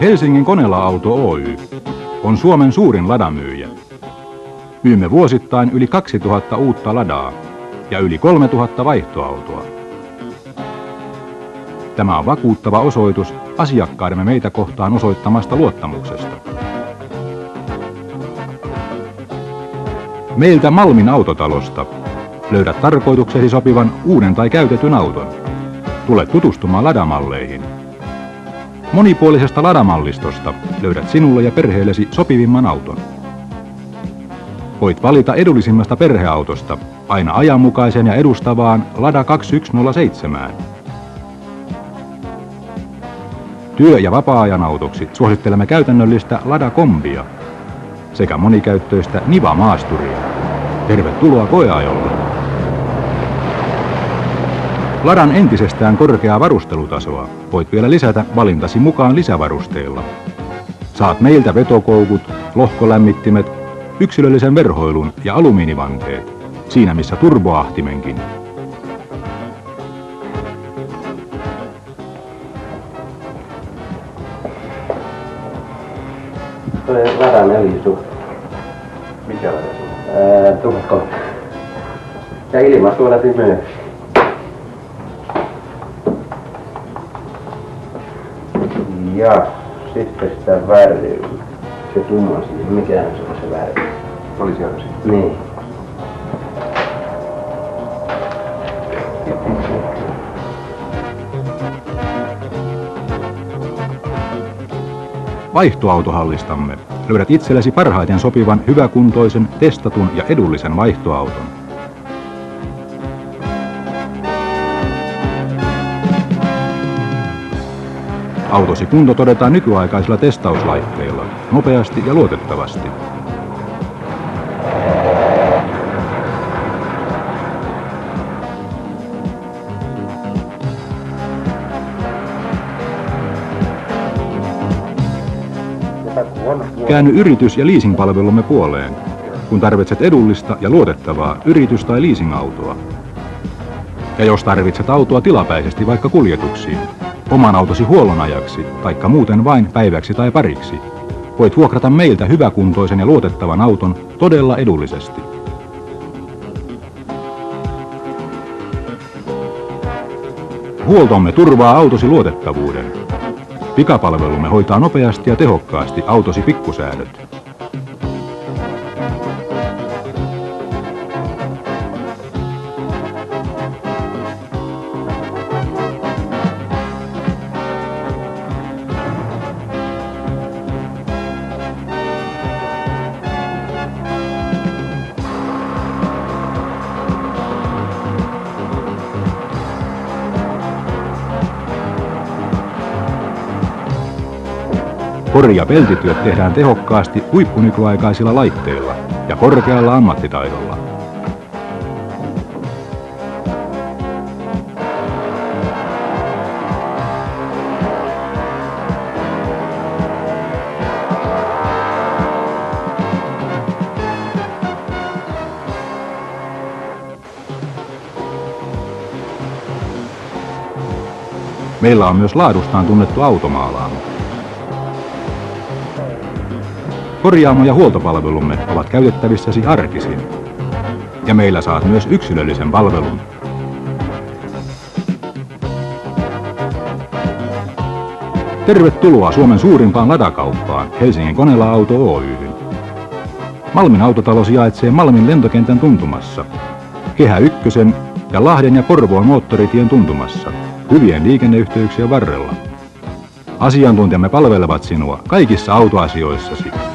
Helsingin Konela-auto Oy on Suomen suurin ladamyyjä. Myymme vuosittain yli 2000 uutta ladaa ja yli 3000 vaihtoautoa. Tämä on vakuuttava osoitus asiakkaidemme meitä kohtaan osoittamasta luottamuksesta. Meiltä Malmin autotalosta löydät tarkoituksesi sopivan uuden tai käytetyn auton. Tule tutustumaan ladamalleihin. Monipuolisesta ladamallistosta löydät sinulle ja perheellesi sopivimman auton. Voit valita edullisimmasta perheautosta aina ajanmukaiseen ja edustavaan Lada 2107. Työ- ja vapaa-ajan autoksi suosittelemme käytännöllistä Lada Kombia sekä monikäyttöistä Niva Maasturia. Tervetuloa koeajolle! Ladan entisestään korkeaa varustelutasoa voit vielä lisätä valintasi mukaan lisävarusteilla. Saat meiltä vetokoukut, lohkolämmittimet, yksilöllisen verhoilun ja alumiinivanteet, siinä missä turboahtimenkin. Toi Ladan öljysuhde. Mikä Lada? 1003. Ja ilmasuodatin myös. Ja sitten sitä väriä. Se tumma siihen. Mikä se on se väri? Oli siellä sitten. Niin. Vaihtoautohallistamme löydät itsellesi parhaiten sopivan, hyväkuntoisen, testatun ja edullisen vaihtoauton. Autosi kunto todetaan nykyaikaisilla testauslaitteilla, nopeasti ja luotettavasti. Käänny yritys- ja leasingpalvelumme puoleen, kun tarvitset edullista ja luotettavaa yritys- tai leasingautoa. Ja jos tarvitset autoa tilapäisesti vaikka kuljetuksiin, oman autosi huollon ajaksi, taikka muuten vain päiväksi tai pariksi, voit vuokrata meiltä hyväkuntoisen ja luotettavan auton todella edullisesti. Huoltomme turvaa autosi luotettavuuden. Pikapalvelumme hoitaa nopeasti ja tehokkaasti autosi pikkusäädöt. Kori- ja peltityöt tehdään tehokkaasti huippunykyaikaisilla laitteilla ja korkealla ammattitaidolla. Meillä on myös laadustaan tunnettu automaalaamo. Korjaamo- ja huoltopalvelumme ovat käytettävissäsi arkisin. Ja meillä saat myös yksilöllisen palvelun. Tervetuloa Suomen suurimpaan ladakauppaan, Helsingin Konela-auto Oy:hyn. Malmin autotalo sijaitsee Malmin lentokentän tuntumassa, Kehä Ykkösen ja Lahden ja Porvoon moottoritien tuntumassa, hyvien liikenneyhteyksien varrella. Asiantuntijamme palvelevat sinua kaikissa autoasioissasi.